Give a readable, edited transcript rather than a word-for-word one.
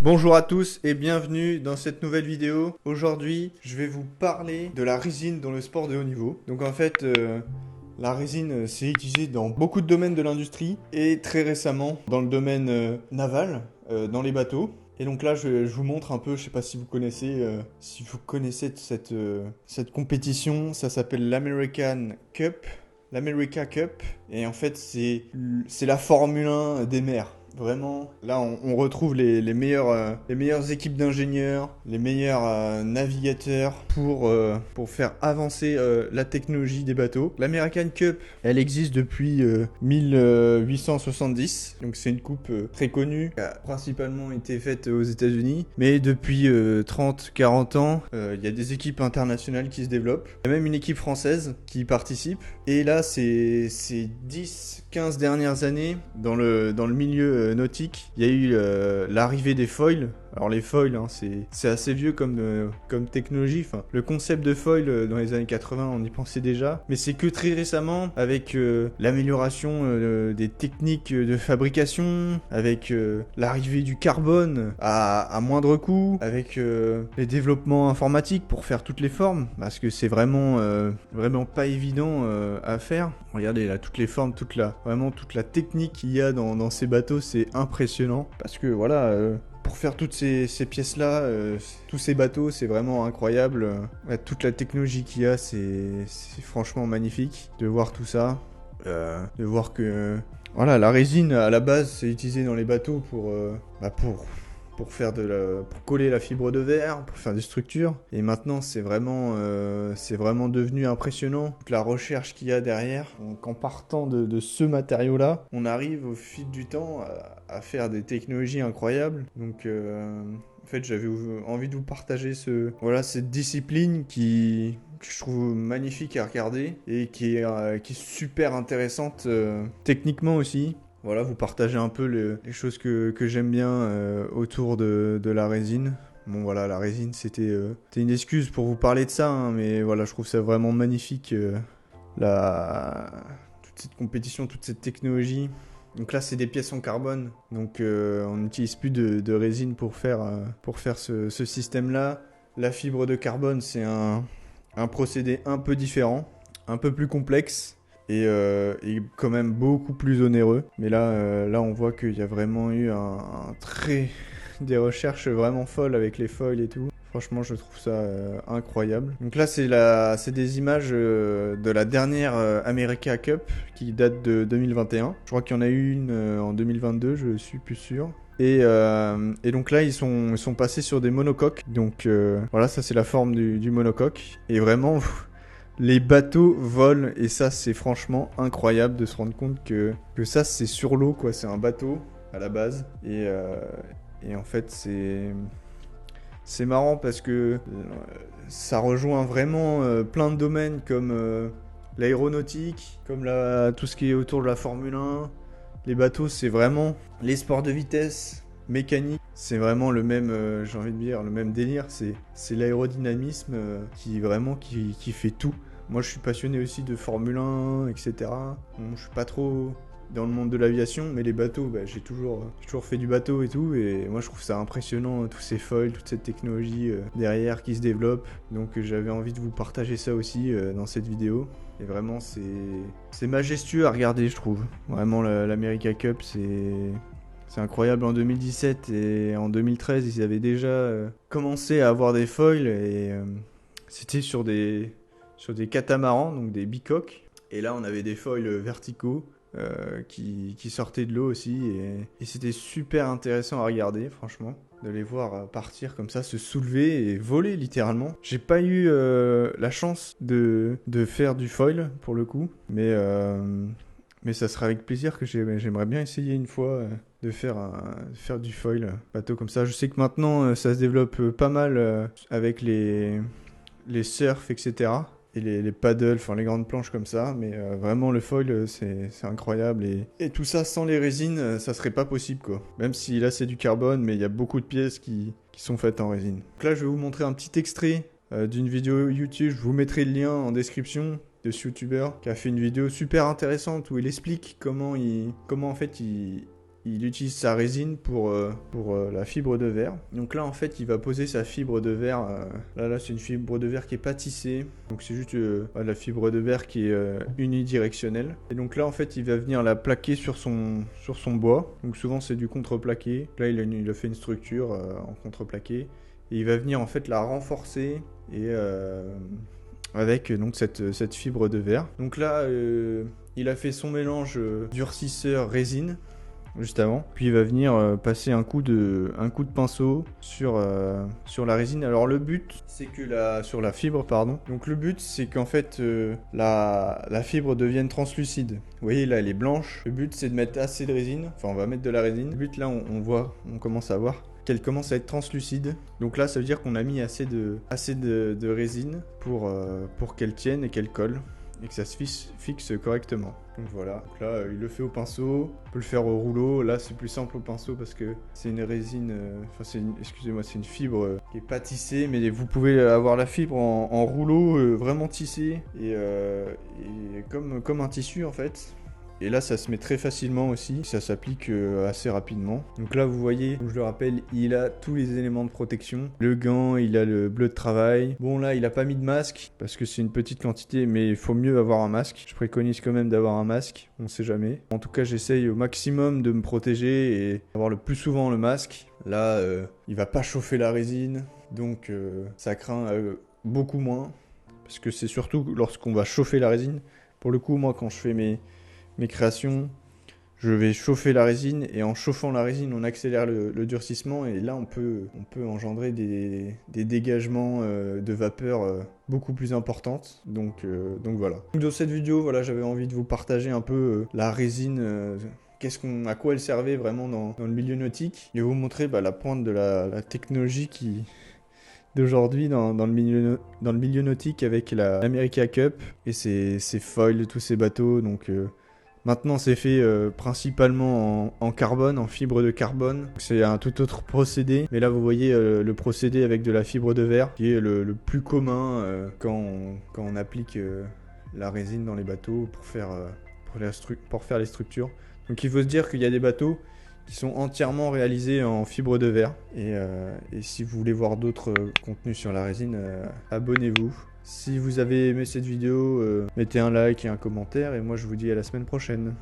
Bonjour à tous et bienvenue dans cette nouvelle vidéo. Aujourd'hui, je vais vous parler de la résine dans le sport de haut niveau. Donc en fait, la résine, c'est utilisé dans beaucoup de domaines de l'industrie et très récemment dans le domaine naval, dans les bateaux. Et donc là, je vous montre un peu, je sais pas si vous connaissez cette compétition, ça s'appelle l'American Cup, l'America Cup. Et en fait, c'est la Formule 1 des mers. Vraiment, là on retrouve les meilleures équipes d'ingénieurs, les meilleurs navigateurs pour faire avancer la technologie des bateaux. L'American Cup, elle existe depuis 1870, donc c'est une coupe très connue, qui a principalement été faite aux États-Unis, mais depuis 30-40 ans, il y a des équipes internationales qui se développent. Il y a même une équipe française qui participe, et là ces 10-15 dernières années, dans le milieu nautique, il y a eu l'arrivée des foils. Alors les foils, hein, c'est assez vieux comme technologie. Enfin, le concept de foil dans les années 80, on y pensait déjà. Mais c'est que très récemment, avec l'amélioration des techniques de fabrication, avec l'arrivée du carbone à moindre coût, avec les développements informatiques pour faire toutes les formes, parce que c'est vraiment pas évident à faire. Regardez là, toutes les formes, toute la technique qu'il y a dans ces bateaux, c'est impressionnant. Parce que voilà, pour faire toutes ces pièces-là, tous ces bateaux, c'est vraiment incroyable. Toute la technologie qu'il y a, c'est franchement magnifique de voir tout ça. De voir que voilà, la résine à la base, c'est utilisé dans les bateaux pour faire pour coller la fibre de verre, pour faire des structures. Et maintenant, c'est vraiment devenu impressionnant, toute la recherche qu'il y a derrière. Donc, en partant de ce matériau-là, on arrive au fil du temps à faire des technologies incroyables. Donc, en fait, j'avais envie de vous partager cette discipline que je trouve magnifique à regarder et qui est super intéressante techniquement aussi. Voilà, vous partagez un peu les choses que j'aime bien autour de la résine. Bon voilà, la résine c'était une excuse pour vous parler de ça, hein, mais voilà, je trouve ça vraiment magnifique, toute cette compétition, toute cette technologie. Donc là c'est des pièces en carbone, donc on n'utilise plus de résine pour faire ce système-là. La fibre de carbone c'est un procédé un peu différent, un peu plus complexe. Et quand même beaucoup plus onéreux. Mais là on voit qu'il y a vraiment eu des recherches vraiment folles avec les foils et tout. Franchement, je trouve ça incroyable. Donc là, c'est des images de la dernière America Cup qui date de 2021. Je crois qu'il y en a eu une en 2022, je suis plus sûr. Et donc là, ils sont passés sur des monocoques. Donc voilà, ça c'est la forme du monocoque. Et vraiment... Les bateaux volent et ça c'est franchement incroyable de se rendre compte que ça c'est sur l'eau quoi, c'est un bateau à la base et en fait c'est marrant parce que ça rejoint vraiment plein de domaines comme l'aéronautique, comme tout ce qui est autour de la Formule 1. Les bateaux c'est vraiment les sports de vitesse, mécanique, c'est vraiment le même, j'ai envie de dire, le même délire, c'est l'aérodynamisme qui fait tout. Moi je suis passionné aussi de Formule 1, etc. Bon, je suis pas trop dans le monde de l'aviation, mais les bateaux, j'ai toujours fait du bateau et tout, et moi je trouve ça impressionnant, tous ces foils, toute cette technologie derrière qui se développe, donc j'avais envie de vous partager ça aussi dans cette vidéo. Et vraiment c'est majestueux à regarder je trouve. Vraiment l'America Cup c'est incroyable. En 2017 et en 2013, ils avaient déjà commencé à avoir des foils et c'était sur des catamarans, donc des bicoques. Et là, on avait des foils verticaux qui sortaient de l'eau aussi. Et c'était super intéressant à regarder, franchement, de les voir partir comme ça, se soulever et voler littéralement. J'ai pas eu la chance de faire du foil pour le coup, mais ça sera avec plaisir que j'aimerais bien essayer une fois de faire du foil bateau comme ça. Je sais que maintenant ça se développe pas mal avec les surfs, etc. Et les paddles, enfin les grandes planches comme ça. Mais vraiment le foil c'est incroyable. Et tout ça sans les résines, ça serait pas possible quoi. Même si là c'est du carbone, mais il y a beaucoup de pièces qui sont faites en résine. Donc là je vais vous montrer un petit extrait d'une vidéo YouTube. Je vous mettrai le lien en description de ce youtubeur qui a fait une vidéo super intéressante où il explique comment en fait il il utilise sa résine pour la fibre de verre. Donc là en fait il va poser sa fibre de verre, là c'est une fibre de verre qui est pas tissée, donc c'est juste la fibre de verre qui est unidirectionnelle. Et donc là en fait il va venir la plaquer sur son bois, donc souvent c'est du contreplaqué. Là il a fait une structure en contreplaqué, et il va venir en fait la renforcer et avec donc cette fibre de verre. Donc là il a fait son mélange durcisseur résine juste avant, puis il va venir passer un coup de pinceau sur la résine. Alors le but c'est que sur la fibre pardon, donc le but c'est qu'en fait la fibre devienne translucide. Vous voyez là elle est blanche, le but c'est de mettre assez de résine, enfin on va mettre de la résine, le but là on commence à voir qu'elle commence à être translucide. Donc là ça veut dire qu'on a mis assez de résine pour qu'elle tienne et qu'elle colle, et que ça se fixe correctement. Donc voilà, donc là il le fait au pinceau, on peut le faire au rouleau. Là c'est plus simple au pinceau parce que c'est une résine, c'est une fibre qui est pas tissée, mais vous pouvez avoir la fibre en rouleau vraiment tissée et comme un tissu en fait. Et là ça se met très facilement aussi, ça s'applique assez rapidement. Donc là vous voyez, je le rappelle, il a tous les éléments de protection. Le gant, il a le bleu de travail. Bon là il a pas mis de masque parce que c'est une petite quantité, mais il faut mieux avoir un masque. Je préconise quand même d'avoir un masque, on sait jamais. En tout cas j'essaye au maximum de me protéger et d'avoir le plus souvent le masque. Là il va pas chauffer la résine, donc ça craint beaucoup moins. Parce que c'est surtout lorsqu'on va chauffer la résine. Pour le coup moi quand je fais mes créations, je vais chauffer la résine, et en chauffant la résine on accélère le durcissement, et là on peut engendrer des dégagements de vapeur beaucoup plus importantes. Donc voilà. Donc dans cette vidéo voilà, j'avais envie de vous partager un peu la résine, à quoi elle servait vraiment dans le milieu nautique, et vous montrer la pointe de la technologie d'aujourd'hui dans le milieu nautique avec l'America Cup et ses foils, tous ces bateaux. Donc maintenant c'est fait principalement en carbone, en fibre de carbone. C'est un tout autre procédé, mais là vous voyez le procédé avec de la fibre de verre qui est le plus commun quand on applique la résine dans les bateaux pour faire les structures. Donc il faut se dire qu'il y a des bateaux qui sont entièrement réalisés en fibre de verre. Et si vous voulez voir d'autres contenus sur la résine, abonnez-vous. Si vous avez aimé cette vidéo, mettez un like et un commentaire, et moi je vous dis à la semaine prochaine.